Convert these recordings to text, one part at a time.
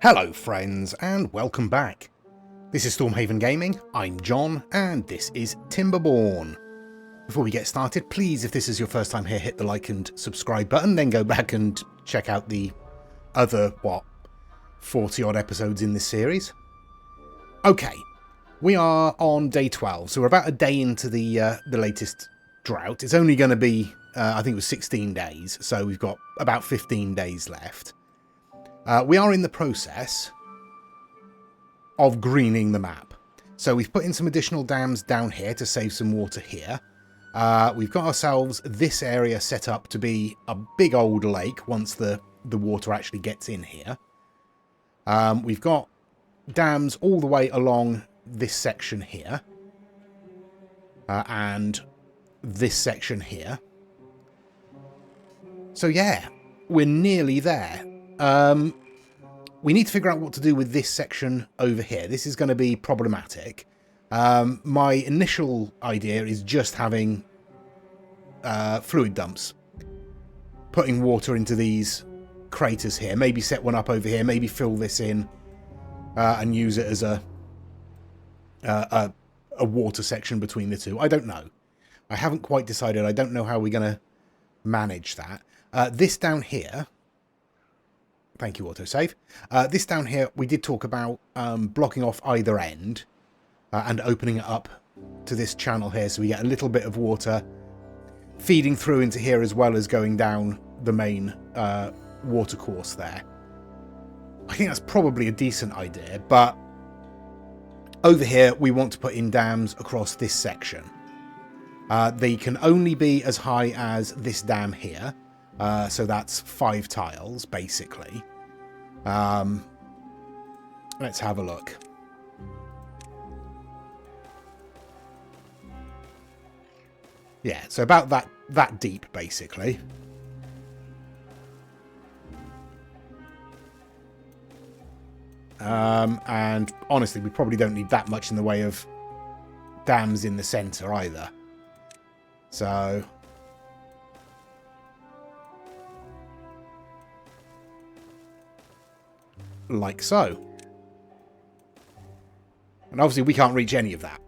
Hello friends and welcome back. This is Stormhaven Gaming, I'm John and this is Timberborn. Before we get started, please, if this is your first time here, hit the like and subscribe button, then go back and check out the other, 40 odd episodes in this series. Okay, we are on day 12, so we're about a day into the latest drought. It's only going to be, I think it was 16 days, so we've got about 15 days left. We are in the process of greening the map. So we've put in some additional dams down here to save some water here. We've got ourselves this area set up to be a big old lake once the water actually gets in here. We've got dams all the way along this section here. And this section here. So yeah, we're nearly there. We need to figure out what to do with this section over here. This is going to be problematic. My initial idea is just having fluid dumps. Putting water into these craters here. Maybe set one up over here. Maybe fill this in and use it as a water section between the two. I don't know. I haven't quite decided. I don't know how we're going to manage that. This down here... Thank you, autosave. This down here, we did talk about blocking off either end and opening it up to this channel here so we get a little bit of water feeding through into here as well as going down the main water course there. I think that's probably a decent idea, but over here we want to put in dams across this section. They can only be as high as this dam here. So that's 5 tiles, basically. Let's have a look. Yeah, so about that deep, basically. And honestly, we probably don't need that much in the way of dams in the centre either. So... like so. And obviously we can't reach any of that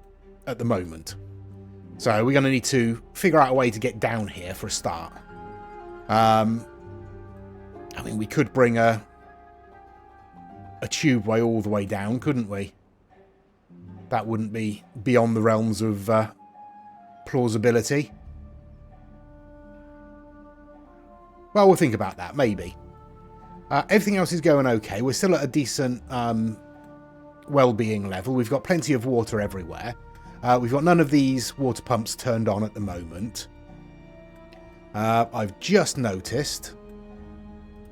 at the moment. So we're going to need to figure out a way to get down here for a start. I mean, we could bring a tubeway all the way down, couldn't we? That wouldn't be beyond the realms of plausibility. Well, we'll think about that, maybe. Everything else is going okay. We're still at a decent well-being level. We've got plenty of water everywhere. We've got none of these water pumps turned on at the moment. I've just noticed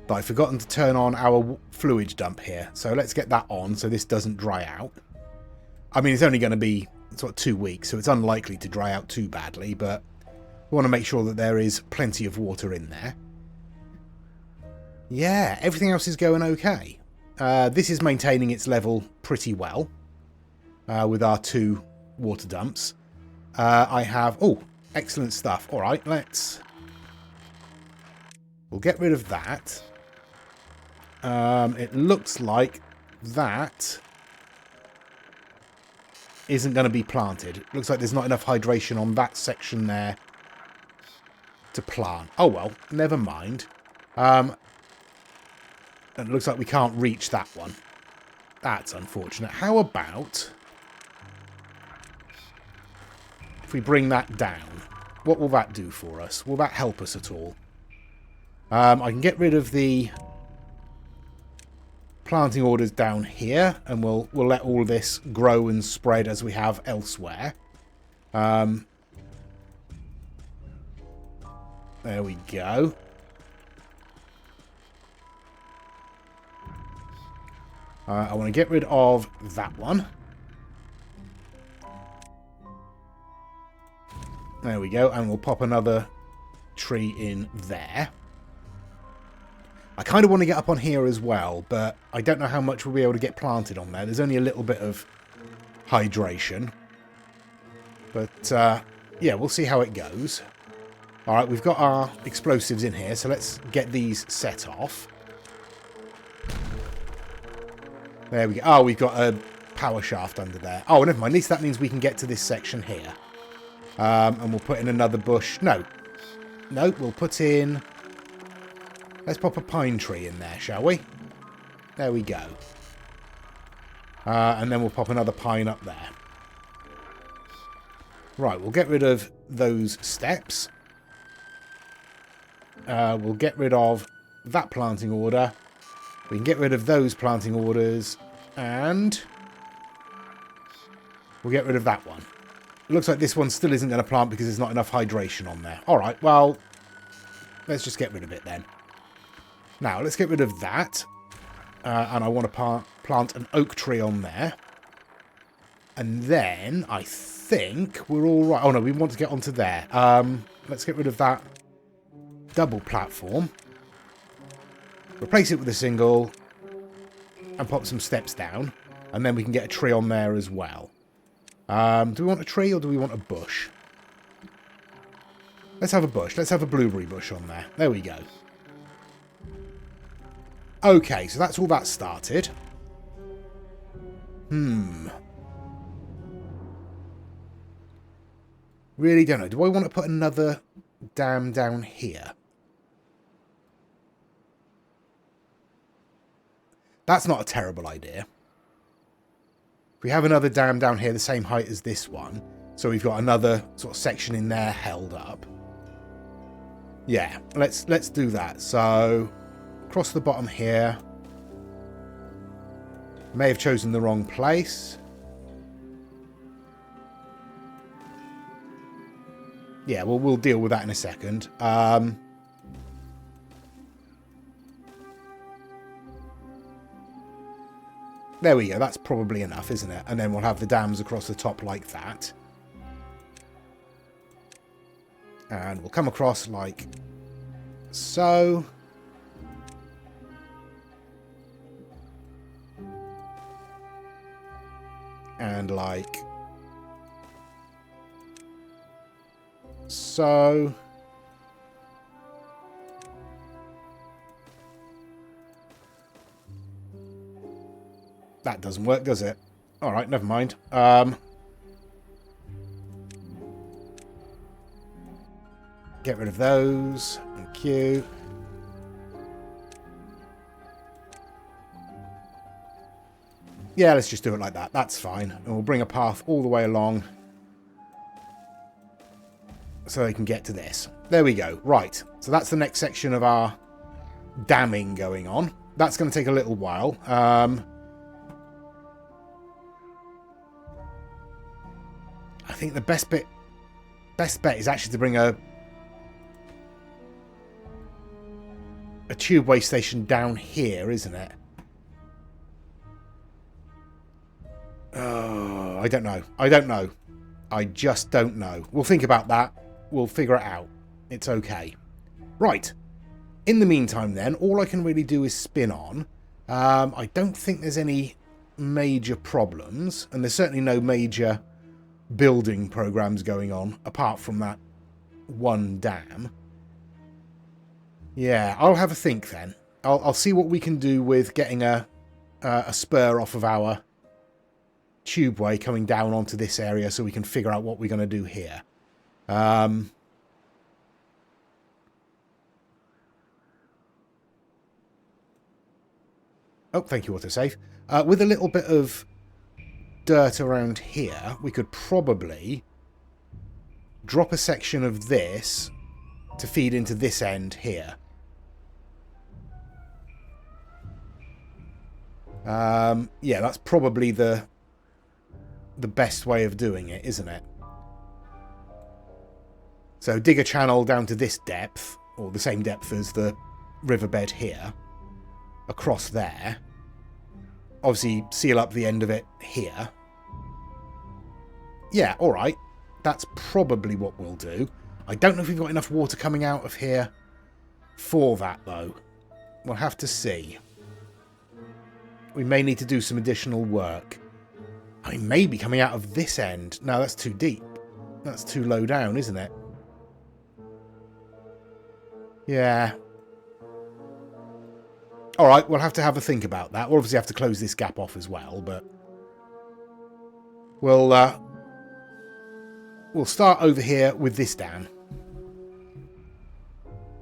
that I've forgotten to turn on our fluid dump here. So let's get that on so this doesn't dry out. I mean, it's only going to be sort of 2 weeks, so it's unlikely to dry out too badly, but we want to make sure that there is plenty of water in there. Yeah, everything else is going okay. This is maintaining its level pretty well with our 2 water dumps. I have... oh, excellent stuff. All right, we'll get rid of that. It looks like that isn't going to be planted. It looks like there's not enough hydration on that section there to plant. Oh, well, never mind. And it looks like we can't reach that one. That's unfortunate. How about if we bring that down? What will that do for us? Will that help us at all? I can get rid of the planting orders down here, and we'll let all this grow and spread as we have elsewhere. There we go. I want to get rid of that one. There we go. And we'll pop another tree in there. I kind of want to get up on here as well, but I don't know how much we'll be able to get planted on there. There's only a little bit of hydration. But, yeah, we'll see how it goes. Alright, we've got our explosives in here, so let's get these set off. There we go. Oh, we've got a power shaft under there. Oh, never mind. At least that means we can get to this section here. And we'll put in another bush. No. No, we'll put in... Let's pop a pine tree in there, shall we? There we go. And then we'll pop another pine up there. Right, we'll get rid of those steps. We'll get rid of that planting order. We can get rid of those planting orders. And we'll get rid of that one. It looks like this one still isn't going to plant because there's not enough hydration on there. Alright, well, let's just get rid of it then. Now, let's get rid of that. And I want to plant an oak tree on there. And then, I think we're all right. Oh, no, we want to get onto there. Let's get rid of that double platform. Replace it with a single. And pop some steps down. And then we can get a tree on there as well. Do we want a tree or do we want a bush? Let's have a bush. Let's have a blueberry bush on there. There we go. Okay, so that's all that started. Really don't know. Do I want to put another dam down here? That's not a terrible idea. If we have another dam down here the same height as this one, so we've got another sort of section in there held up. Yeah, let's do that. So, across the bottom here. May have chosen the wrong place. Yeah, well, we'll deal with that in a second. There we go. That's probably enough, isn't it? And then we'll have the dams across the top like that. And we'll come across like so. And like so. That doesn't work, does it? Alright, never mind. Get rid of those. Thank you. Yeah, let's just do it like that. That's fine. And we'll bring a path all the way along so they can get to this. There we go. Right. So that's the next section of our damming going on. That's going to take a little while. I think the best bet is actually to bring a tubeway station down here, isn't it? Oh, I don't know. I don't know. I just don't know. We'll think about that. We'll figure it out. It's okay. Right. In the meantime then, all I can really do is spin on. I don't think there's any major problems, and there's certainly no major building programs going on apart from that one dam. Yeah, I'll have a think then. I'll see what we can do with getting a spur off of our tubeway coming down onto this area so we can figure out what we're going to do here. Oh, thank you, autosave. With a little bit of dirt around here, we could probably drop a section of this to feed into this end here. Yeah, that's probably the best way of doing it, isn't it? So dig a channel down to this depth, or the same depth as the riverbed here, across there. Obviously, seal up the end of it here. Yeah, alright. That's probably what we'll do. I don't know if we've got enough water coming out of here for that, though. We'll have to see. We may need to do some additional work. I mean, maybe coming out of this end. No, that's too deep. That's too low down, isn't it? Yeah. All right, we'll have to have a think about that. We'll obviously have to close this gap off as well, but we'll start over here with this dam.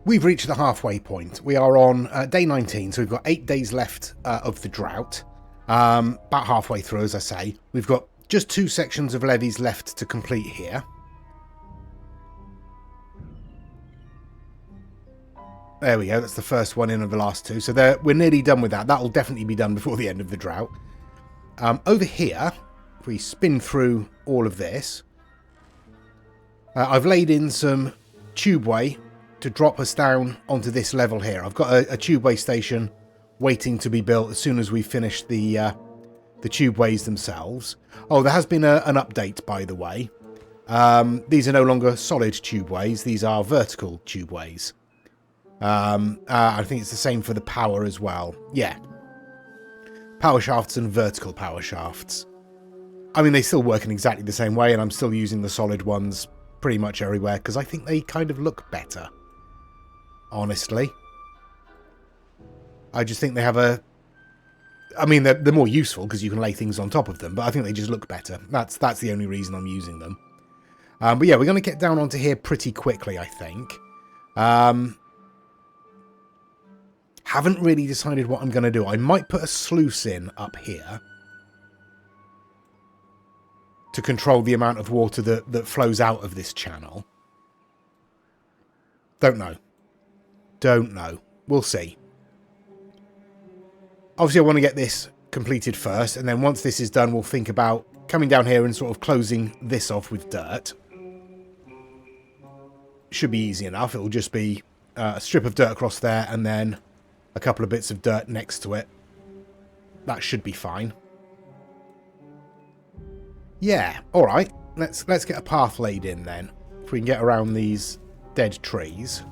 We've reached the halfway point. We are on day 19, so we've got 8 days left of the drought. About halfway through, as I say. We've got just 2 sections of levees left to complete here. There we go, that's the first one in of the last 2. So we're nearly done with that. That will definitely be done before the end of the drought. Over here, if we spin through all of this, I've laid in some tubeway to drop us down onto this level here. I've got a tubeway station waiting to be built as soon as we finish the tubeways themselves. Oh, there has been an update, by the way. These are no longer solid tubeways. These are vertical tubeways. I think it's the same for the power as well. Yeah. Power shafts and vertical power shafts. I mean, they still work in exactly the same way, and I'm still using the solid ones pretty much everywhere, because I think they kind of look better. Honestly. I just think they have a... I mean, they're more useful, because you can lay things on top of them, but I think they just look better. That's the only reason I'm using them. But yeah, we're going to get down onto here pretty quickly, I think. Haven't really decided what I'm going to do. I might put a sluice in up here to control the amount of water that flows out of this channel. Don't know. Don't know. We'll see. Obviously, I want to get this completed first, and then once this is done, we'll think about coming down here and sort of closing this off with dirt. Should be easy enough. It'll just be a strip of dirt across there, and then a couple of bits of dirt next to it. That should be fine. Yeah, alright. Let's get a path laid in then. If we can get around these dead trees.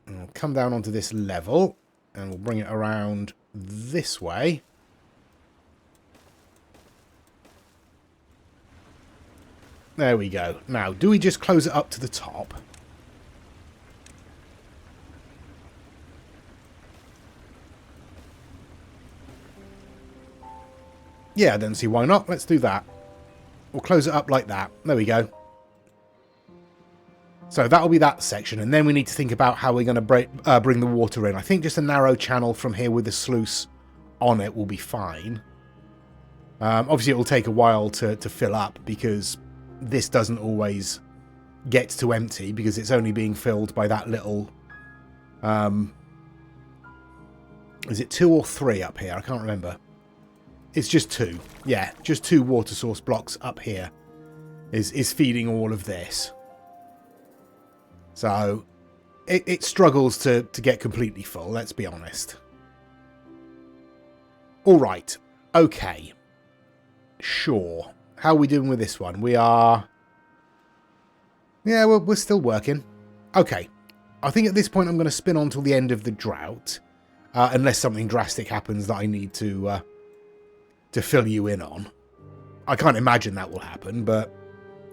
And we'll come down onto this level, and we'll bring it around this way. There we go. Now, do we just close it up to the top? Yeah, I don't see why not. Let's do that. We'll close it up like that. There we go. So that'll be that section, and then we need to think about how we're going to bring the water in. I think just a narrow channel from here with a sluice on it will be fine. Obviously, it will take a while to fill up, because this doesn't always get to empty, because it's only being filled by that little... is it 2 or 3 up here? I can't remember. It's just 2. Yeah, just 2 water source blocks up here is feeding all of this. So, it struggles to get completely full, let's be honest. Alright. Okay. Sure. How are we doing with this one? We are... Yeah, we're still working. Okay. I think at this point I'm going to spin on till the end of the drought. Unless something drastic happens that I need to fill you in on. I can't imagine that will happen, but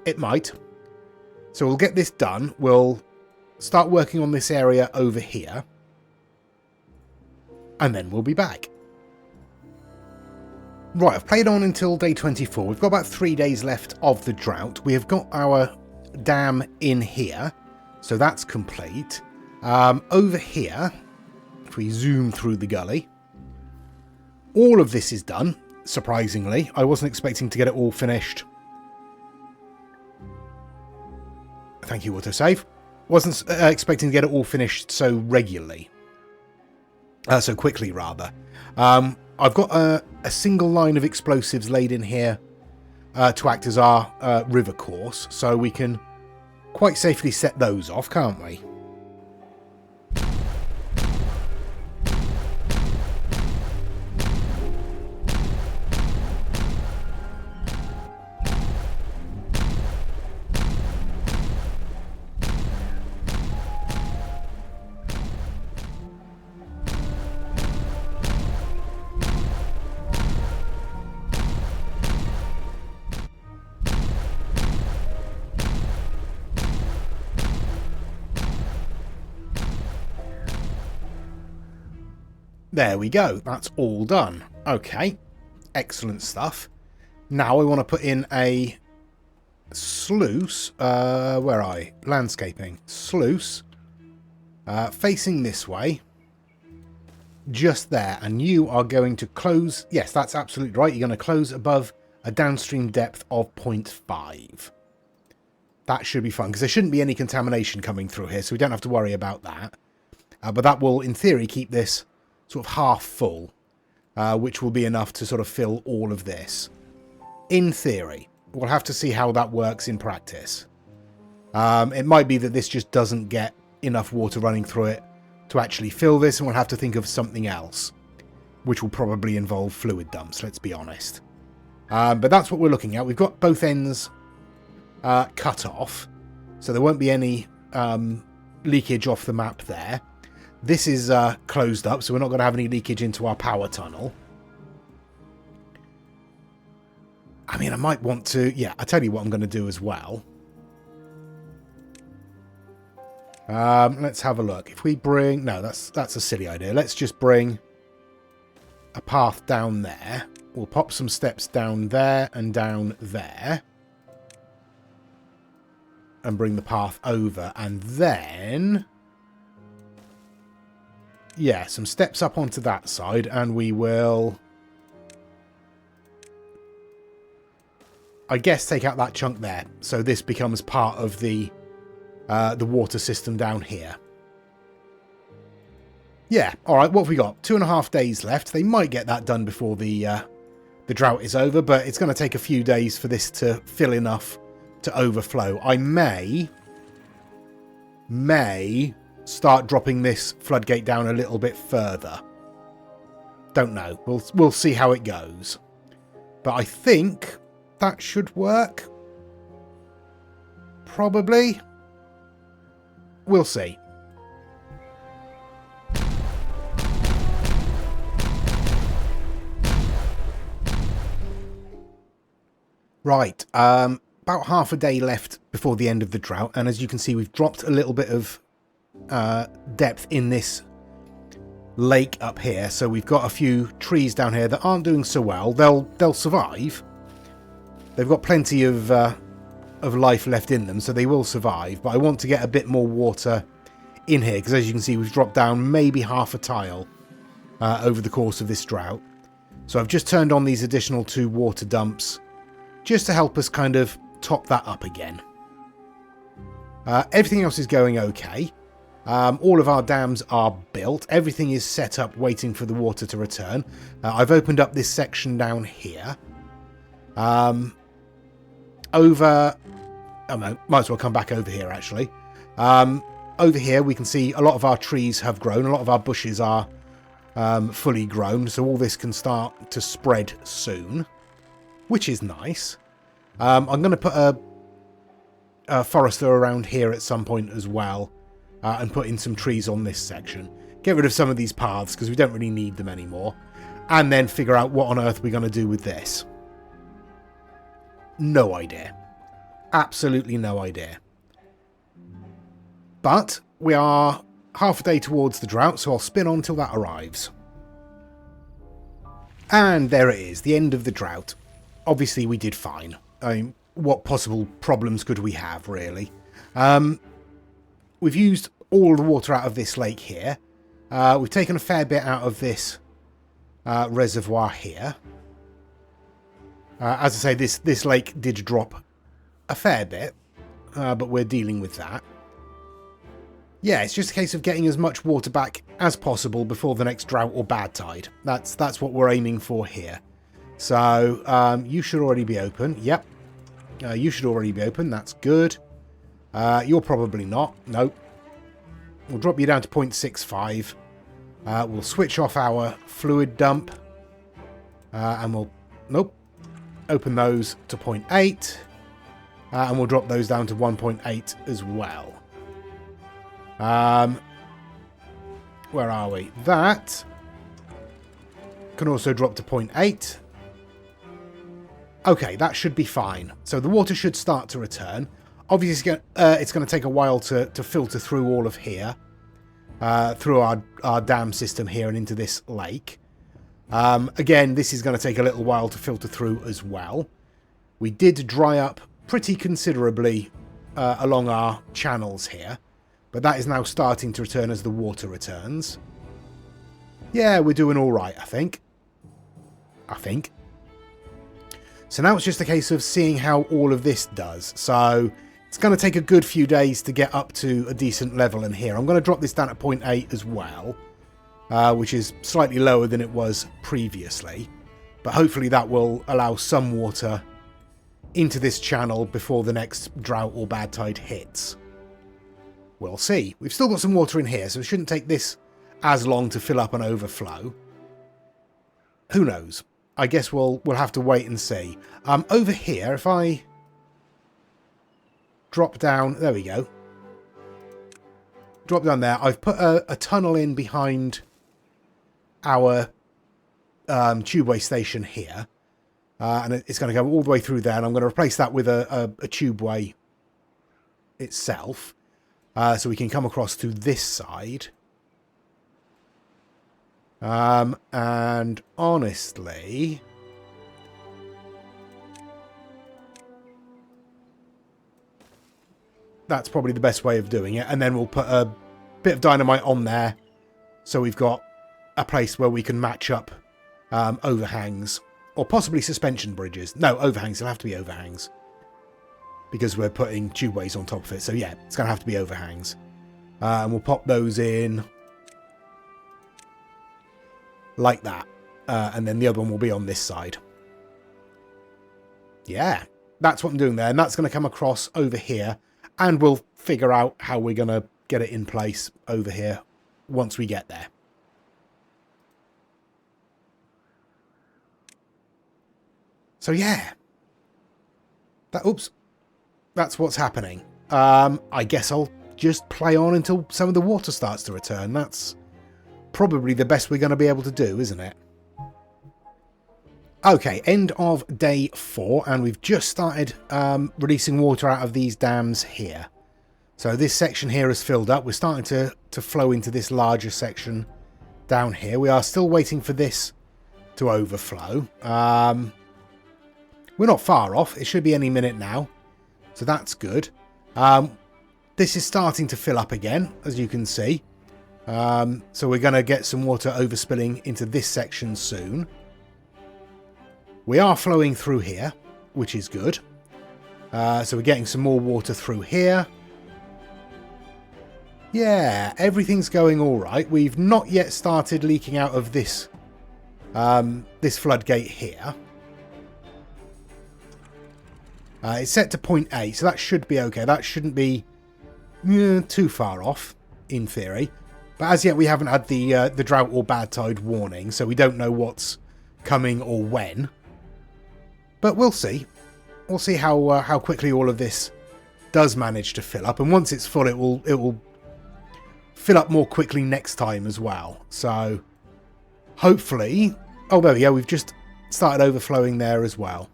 it might. So we'll get this done. We'll start working on this area over here. And then we'll be back. Right, I've played on until day 24. We've got about 3 days left of the drought. We have got our dam in here. So that's complete. Over here, if we zoom through the gully, all of this is done. Surprisingly, I wasn't expecting to get it all finished. Thank you, autosave. Wasn't expecting to get it all finished so regularly. So quickly, rather. I've got a single line of explosives laid in here to act as our river course, so we can quite safely set those off, can't we? There we go. That's all done. Okay. Excellent stuff. Now I want to put in a sluice. Where are I? Landscaping. Sluice. Facing this way. Just there. And you are going to close. Yes, that's absolutely right. You're going to close above a downstream depth of 0.5. That should be fun, because there shouldn't be any contamination coming through here, so we don't have to worry about that. But that will, in theory, keep this sort of half full, which will be enough to sort of fill all of this. In theory. We'll have to see how that works in practice. It might be that this just doesn't get enough water running through it to actually fill this, and we'll have to think of something else, which will probably involve fluid dumps, let's be honest. But that's what we're looking at. We've got both ends cut off, so there won't be any leakage off the map there. This is closed up, so we're not going to have any leakage into our power tunnel. I mean, I might want to... Yeah, I'll tell you what I'm going to do as well. Let's have a look. If we bring... No, that's a silly idea. Let's just bring a path down there. We'll pop some steps down there and down there. And bring the path over. And then... Yeah, some steps up onto that side. And we will... I guess take out that chunk there. So this becomes part of the water system down here. Yeah, alright, what have we got? 2.5 days left. They might get that done before the drought is over, but it's going to take a few days for this to fill enough to overflow. I may start dropping this floodgate down a little bit further. Don't know. We'll see how it goes. But I think that should work. Probably. We'll see. Right, about half a day left before the end of the drought, and as you can see, we've dropped a little bit of depth in this lake up here. So we've got a few trees down here that aren't doing so well. They'll survive. They've got plenty of life left in them, so they will survive. But I want to get a bit more water in here, because as you can see, we've dropped down maybe half a tile over the course of this drought. So I've just turned on these additional 2 water dumps just to help us kind of top that up again. Everything else is going okay. All of our dams are built. Everything is set up waiting for the water to return. I've opened up this section down here. Over... Oh, no, might as well come back over here, actually. Over here, we can see a lot of our trees have grown. A lot of our bushes are fully grown, so all this can start to spread soon, which is nice. I'm going to put a forester around here at some point as well, and put in some trees on this section. Get rid of some of these paths, because we don't really need them anymore. And then figure out what on earth we're going to do with this. No idea. Absolutely no idea. But we are half a day towards the drought, so I'll spin on till that arrives. And there it is, the end of the drought. Obviously we did fine. I mean, what possible problems could we have, really? We've used all the water out of this lake here. We've taken a fair bit out of this reservoir here. As I say, this lake did drop a fair bit, but we're dealing with that. Yeah, it's just a case of getting as much water back as possible before the next drought or bad tide. That's what we're aiming for here. So, you should already be open. Yep. You should already be open. That's good. You're probably not. Nope. We'll drop you down to 0.65. We'll switch off our fluid dump. And we'll... Nope. Open those to 0.8. And we'll drop those down to 1.8 as well. Where are we? That can also drop to 0.8. Okay, that should be fine. So the water should start to return. Obviously, it's going to take a while to filter through all of here. through our dam system here and into this lake. Again, this is going to take a little while to filter through as well. We did dry up pretty considerably along our channels here, but that is now starting to return as the water returns. Yeah, we're doing all right, I think. So now it's just a case of seeing how all of this does. So it's going to take a good few days to get up to a decent level in here. I'm going to drop this down to 0.8 as well, which is slightly lower than it was previously. But hopefully that will allow some water into this channel before the next drought or bad tide hits. We'll see. We've still got some water in here, so it shouldn't take this as long to fill up and overflow. Who knows? I guess we'll have to wait and see. Over here, if I drop down... There we go. Drop down there. I've put a tunnel in behind our tubeway station here. And it's going to go all the way through there. And I'm going to replace that with a tubeway itself. So we can come across to this side. And honestly, that's probably the best way of doing it. And then we'll put a bit of dynamite on there, so we've got a place where we can match up overhangs, or possibly suspension bridges. No, overhangs. It'll have to be overhangs, because we're putting tubeways on top of it. So yeah, it's going to have to be overhangs. And we'll pop those in like that, and then the other one will be on this side. Yeah, that's what I'm doing there, and that's going to come across over here, and we'll figure out how we're going to get it in place over here once we get there. So yeah, that's what's happening. I guess I'll just play on until some of the water starts to return. That's probably the best we're going to be able to do, isn't it? Okay, end of day 4, and we've just started releasing water out of these dams here. So this section here has filled up. We're starting to flow into this larger section down here. We are still waiting for this to overflow. We're not far off. It should be any minute now, so that's good. This is starting to fill up again, as you can see. So we're going to get some water overspilling into this section soon. We are flowing through here, which is good. So we're getting some more water through here. Yeah, everything's going all right. We've not yet started leaking out of this this floodgate here. It's set to 0.8, so that should be okay. That shouldn't be too far off, in theory. But as yet, we haven't had the drought or bad tide warning, so we don't know what's coming or when. But we'll see. We'll see how quickly all of this does manage to fill up, and once it's full, it will fill up more quickly next time as well. So hopefully, oh there we go. We've just started overflowing there as well.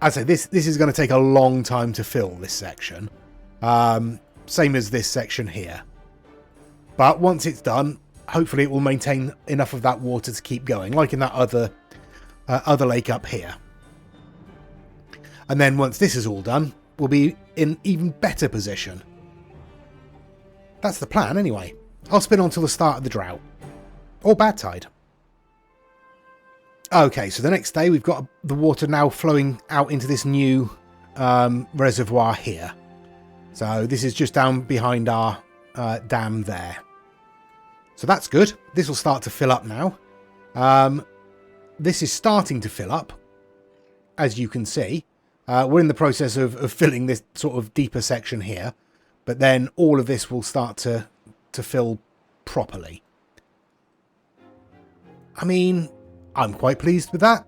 I'd say this is going to take a long time to fill this section, same as this section here. But once it's done, hopefully it will maintain enough of that water to keep going, like in that other lake up here. And then once this is all done, we'll be in even better position. That's the plan anyway. I'll spin on till the start of the drought. Or bad tide. Okay, so the next day we've got the water now flowing out into this new reservoir here. So this is just down behind our dam there. So that's good. This will start to fill up now. This is starting to fill up, as you can see. We're in the process of filling this sort of deeper section here, but then all of this will start to fill properly. I mean, I'm quite pleased with that.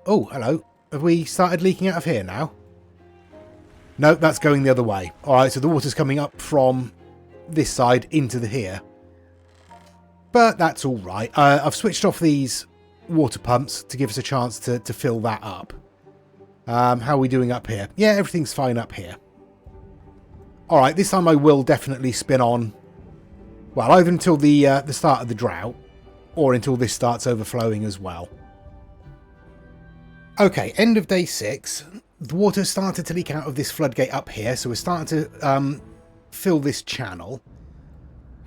Oh, hello. Have we started leaking out of here now? No, that's going the other way. Alright, so the water's coming up from this side into the here. But that's alright. I've switched off these water pumps to give us a chance to fill that up. How are we doing up here? Yeah, everything's fine up here. Alright, this time I will definitely spin on Well, either until the start of the drought, or until this starts overflowing as well. Okay, end of day 6. The water started to leak out of this floodgate up here, so we're starting to fill this channel.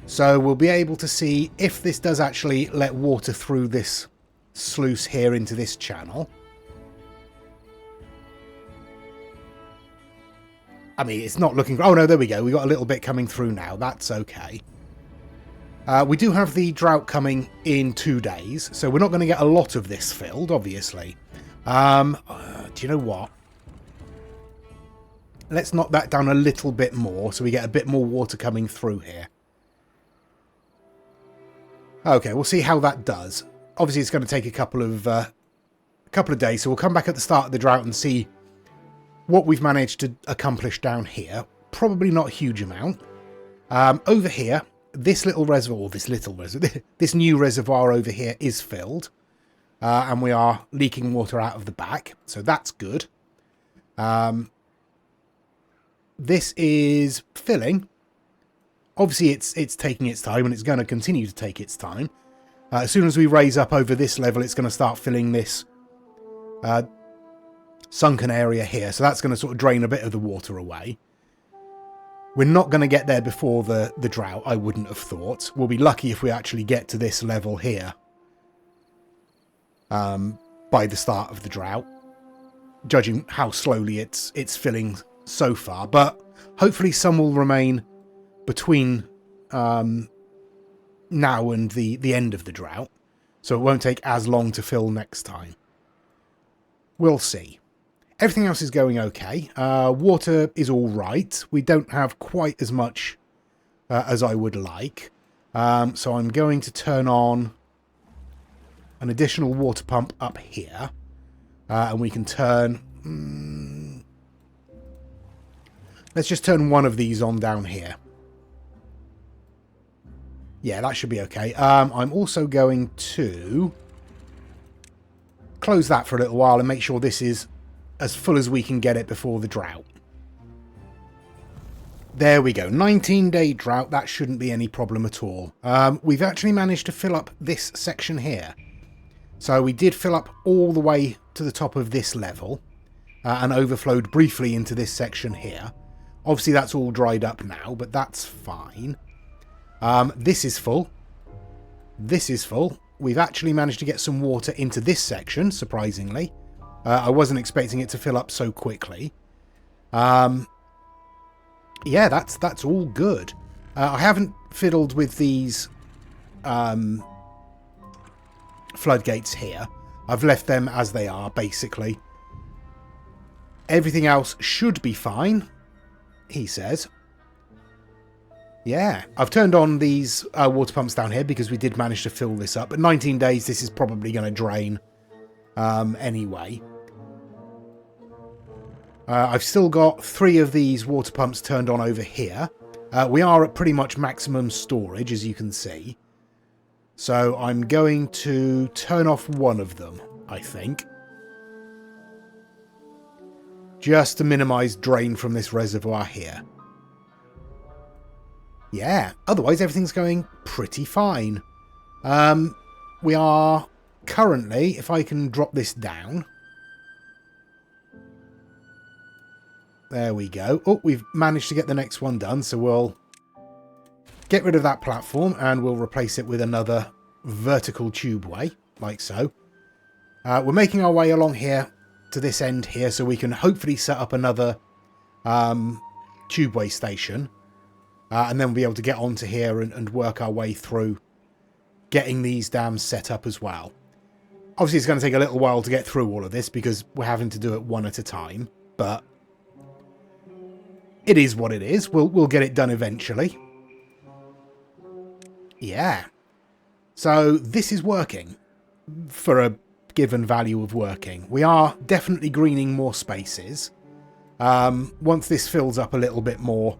So we'll be able to see if this does actually let water through this sluice here into this channel. I mean, it's not looking... Oh, no, there we go. We got a little bit coming through now. That's okay. We do have the drought coming in 2 days, so we're not going to get a lot of this filled, obviously. Do you know what? Let's knock that down a little bit more so we get a bit more water coming through here. Okay, we'll see how that does. Obviously, it's going to take a couple of days, so we'll come back at the start of the drought and see what we've managed to accomplish down here. Probably not a huge amount. Over here, this little reservoir, this new reservoir over here is filled. And we are leaking water out of the back, so that's good. This is filling. Obviously, it's taking its time, and it's going to continue to take its time. As soon as we raise up over this level, it's going to start filling this sunken area here. So that's going to sort of drain a bit of the water away. We're not going to get there before the drought, I wouldn't have thought. We'll be lucky if we actually get to this level here by the start of the drought, judging how slowly it's filling so far. But hopefully some will remain between now and the end of the drought, so it won't take as long to fill next time. We'll see. Everything else is going okay. Water is all right. We don't have quite as much as I would like. So I'm going to turn on an additional water pump up here. And we can turn... let's just turn one of these on down here. Yeah, that should be okay. I'm also going to close that for a little while and make sure this is as full as we can get it before the drought. There we go. 19-day drought. That shouldn't be any problem at all. We've actually managed to fill up this section here. So we did fill up all the way to the top of this level and overflowed briefly into this section here. Obviously, that's all dried up now, but that's fine. This is full. This is full. We've actually managed to get some water into this section, surprisingly. I wasn't expecting it to fill up so quickly. Yeah, that's all good. I haven't fiddled with these floodgates here. I've left them as they are, basically. Everything else should be fine, he says. Yeah, I've turned on these water pumps down here because we did manage to fill this up. At 19 days, this is probably going to drain anyway. I've still got 3 of these water pumps turned on over here. We are at pretty much maximum storage, as you can see. So I'm going to turn off one of them, I think. Just to minimise drain from this reservoir here. Yeah, otherwise everything's going pretty fine. We are currently, if I can drop this down. There we go. Oh, we've managed to get the next one done, so we'll get rid of that platform and we'll replace it with another vertical tubeway, like so. We're making our way along here to this end here, so we can hopefully set up another tubeway station. And then we'll be able to get onto here and work our way through getting these dams set up as well. Obviously, it's going to take a little while to get through all of this because we're having to do it one at a time. But it is what it is. We'll get it done eventually. Yeah. So this is working for a given value of working. We are definitely greening more spaces. Once this fills up a little bit more,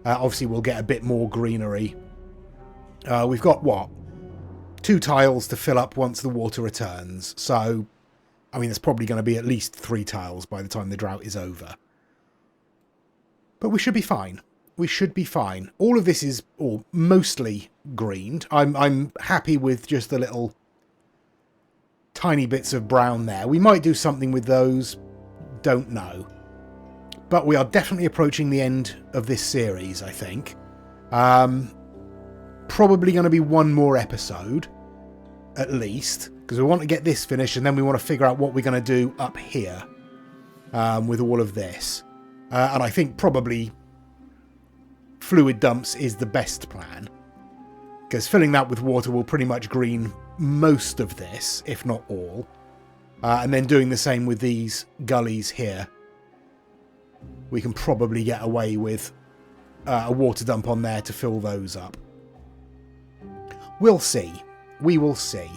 obviously we'll get a bit more greenery. We've got, what, 2 tiles to fill up once the water returns. So, I mean, there's probably going to be at least 3 tiles by the time the drought is over. But we should be fine. we should be fine. All of this is, or mostly, greened. I'm happy with just the little tiny bits of brown there. We might do something with those, don't know. But we are definitely approaching the end of this series, I think. Probably going to be one more episode, at least, because we want to get this finished, and then we want to figure out what we're going to do up here with all of this. And I think probably fluid dumps is the best plan, because filling that with water will pretty much green most of this, if not all. And then doing the same with these gullies here. We can probably get away with a water dump on there to fill those up. We'll see. We will see.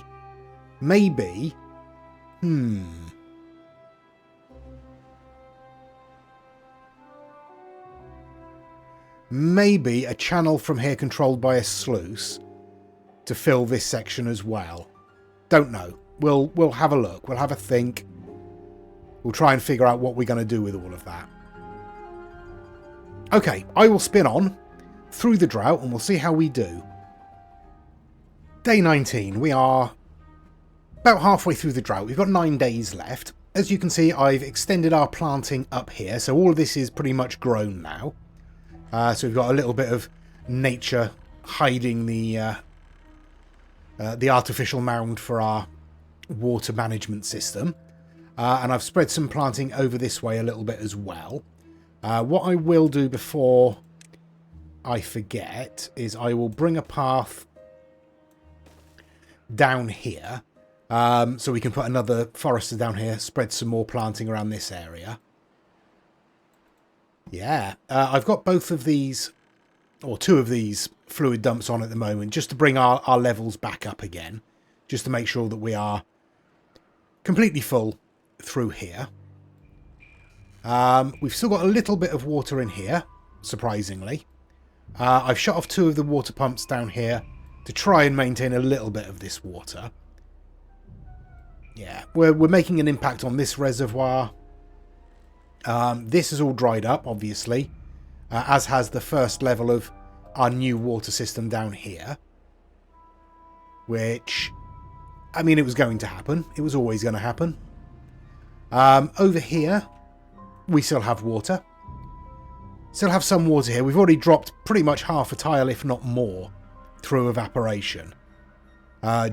Maybe... Maybe a channel from here controlled by a sluice to fill this section as well. Don't know. We'll have a look. We'll have a think. We'll try and figure out what we're going to do with all of that. Okay, I will spin on through the drought and we'll see how we do. Day 19. We are about halfway through the drought. We've got 9 days left. As you can see, I've extended our planting up here, so all of this is pretty much grown now. So we've got a little bit of nature hiding the artificial mound for our water management system. And I've spread some planting over this way a little bit as well. What I will do before I forget is I will bring a path down here. So we can put another forester down here, spread some more planting around this area. Yeah, I've got both of these, or 2 of these fluid dumps on at the moment, just to bring our levels back up again, just to make sure that we are completely full through here. We've still got a little bit of water in here, surprisingly. I've shut off 2 of the water pumps down here to try and maintain a little bit of this water. Yeah, we're making an impact on this reservoir. This is all dried up, obviously, as has the first level of our new water system down here. Which, I mean, it was going to happen. It was always going to happen. Over here, we still have water. Still have some water here. We've already dropped pretty much half a tile, if not more, through evaporation.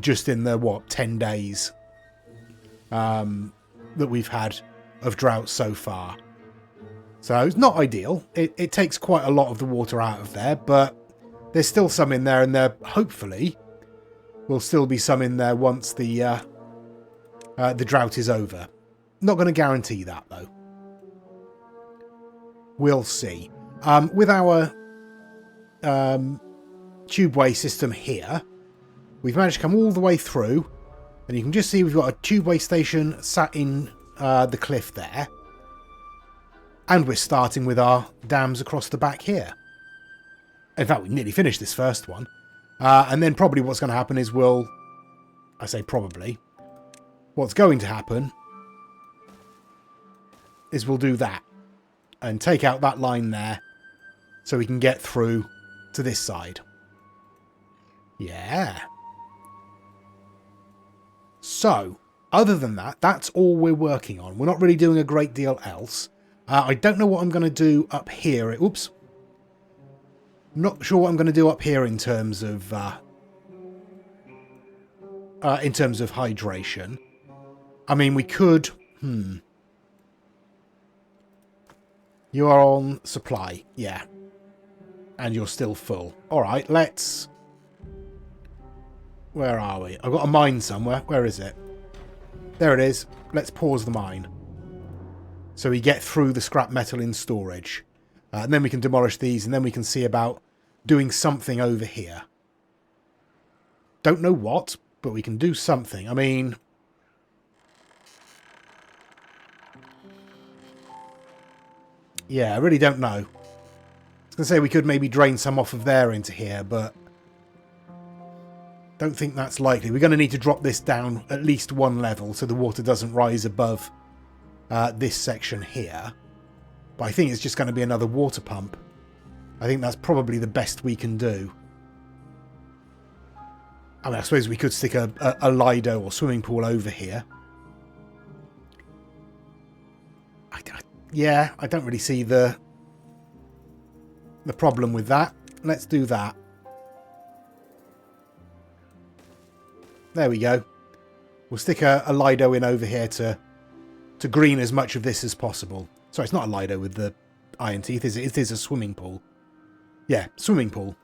Just in the, 10 days that we've had of drought so far. So it's not ideal. It takes quite a lot of the water out of there, but there's still some in there, and there hopefully will still be some in there once the drought is over. Not going to guarantee that though. We'll see. With our tubeway system here, we've managed to come all the way through, and you can just see we've got a tubeway station sat in the cliff there. And we're starting with our dams across the back here. In fact, we nearly finished this first one. And then probably what's going to happen is I say probably. What's going to happen is we'll do that. And take out that line there. So we can get through to this side. Yeah. So, other than that, that's all we're working on. We're not really doing a great deal else. I don't know what I'm going to do up here. Oops. Not sure what I'm going to do up here in terms of hydration. I mean, we could... You are on supply. Yeah. And you're still full. Alright, let's... Where are we? I've got a mine somewhere. Where is it? There it is. Let's pause the mine. So we get through the scrap metal in storage. And then we can demolish these, and then we can see about doing something over here. Don't know what, but we can do something. I mean... Yeah, I really don't know. I was going to say we could maybe drain some off of there into here, but... Don't think that's likely. We're going to need to drop this down at least 1 level so the water doesn't rise above this section here. But I think it's just going to be another water pump I think that's probably the best we can do. I mean, I suppose we could stick a Lido or swimming pool over here. Yeah, I don't really see the problem with that. Let's do that. There we go. We'll stick a Lido in over here to green as much of this as possible. Sorry, it's not a Lido with the iron teeth, is it? It is a swimming pool. Yeah, swimming pool.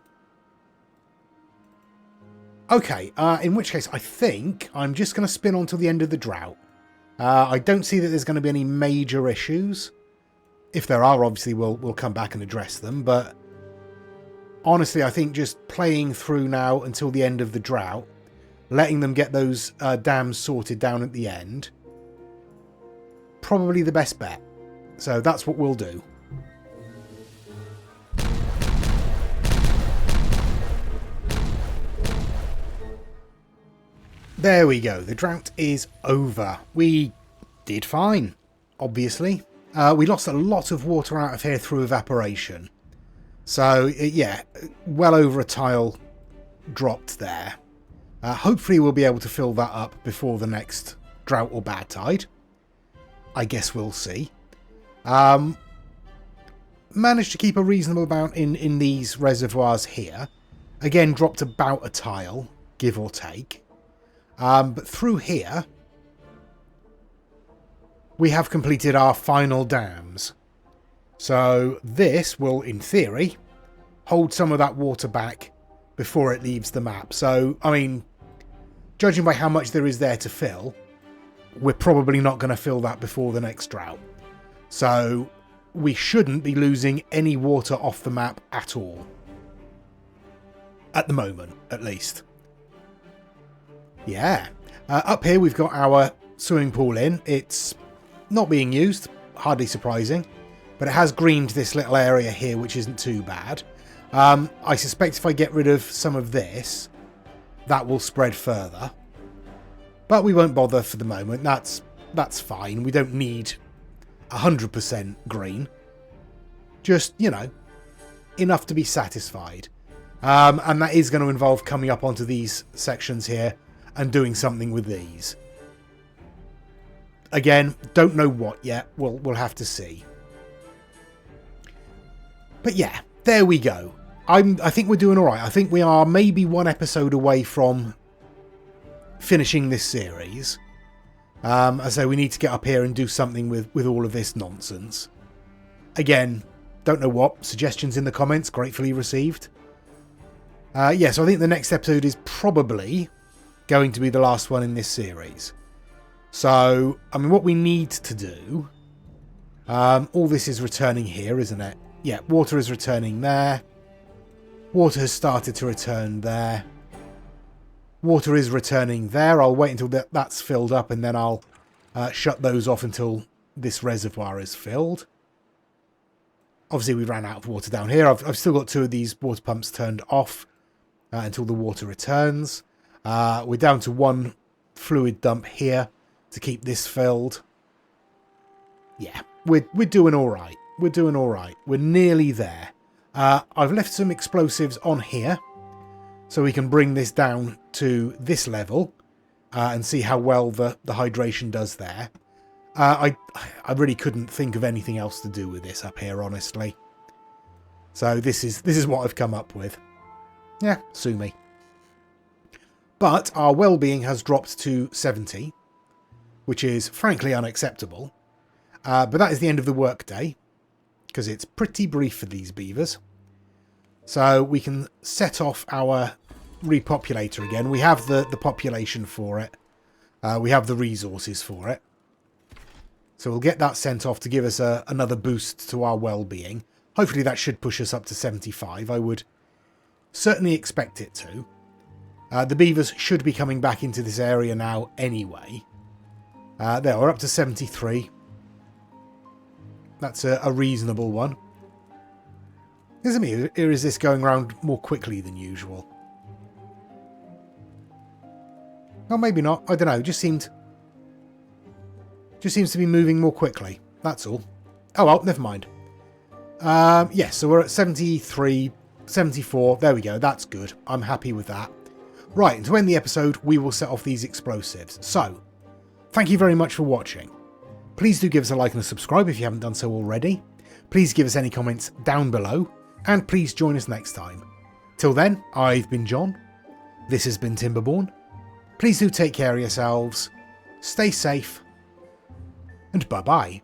Okay, in which case I think I'm just going to spin on till the end of the drought. I don't see that there's going to be any major issues. If there are, obviously we'll come back and address them, but honestly I think just playing through now until the end of the drought, letting them get those dams sorted down at the end, probably the best bet. So that's what we'll do. There we go. The drought is over. We did fine, obviously. We lost a lot of water out of here through evaporation. So, yeah, well over a tile dropped there. Hopefully we'll be able to fill that up before the next drought or bad tide. I guess we'll see. Managed to keep a reasonable amount in these reservoirs here. Again, dropped about a tile, give or take. But through here, we have completed our final dams. So this will, in theory, hold some of that water back before it leaves the map. So, I mean, judging by how much there is there to fill, we're probably not going to fill that before the next drought. So we shouldn't be losing any water off the map at all. At the moment, at least. Yeah. Up here we've got our swimming pool in. It's not being used, hardly surprising, but it has greened this little area here, which isn't too bad. I suspect if I get rid of some of this, that will spread further. But we won't bother for the moment. That's fine. We don't need 100% green. Just, you know, enough to be satisfied. And that is going to involve coming up onto these sections here and doing something with these. Again, don't know what yet. We'll have to see. But yeah, there we go. I think we're doing all right. I think we are maybe one episode away from finishing this series. As I say, we need to get up here and do something with all of this nonsense. Again, don't know what. Suggestions in the comments, gratefully received. Yeah, so I think the next episode is probably going to be the last one in this series. So, I mean, what we need to do... all this is returning here, isn't it? Yeah, water is returning there. Water has started to return there. Water is returning there. I'll wait until that's filled up and then I'll shut those off until this reservoir is filled. Obviously, we ran out of water down here. I've still got 2 of these water pumps turned off until the water returns. We're down to 1 fluid dump here to keep this filled. Yeah, we're doing all right. We're doing all right. We're nearly there. I've left some explosives on here so we can bring this down to this level and see how well the hydration does there. I really couldn't think of anything else to do with this up here, honestly. So this is what I've come up with. Yeah, sue me. But our well-being has dropped to 70, which is frankly unacceptable. But that is the end of the workday, because it's pretty brief for these beavers. So we can set off our repopulator again. We have the population for it. We have the resources for it. So we'll get that sent off to give us another boost to our well-being. Hopefully that should push us up to 75. I would certainly expect it to. The beavers should be coming back into this area now anyway. There, we're up to 73. That's a reasonable one. Isn't me? Or is this going around more quickly than usual? Oh, maybe not. I don't know. Just seems to be moving more quickly. That's all. Oh well, never mind. Yes, so we're at 73, 74. There we go. That's good. I'm happy with that. Right, and to end the episode, we will set off these explosives. So, thank you very much for watching. Please do give us a like and a subscribe if you haven't done so already. Please give us any comments down below, and please join us next time. Till then, I've been John. This has been Timberborn. Please do take care of yourselves, stay safe, and bye-bye.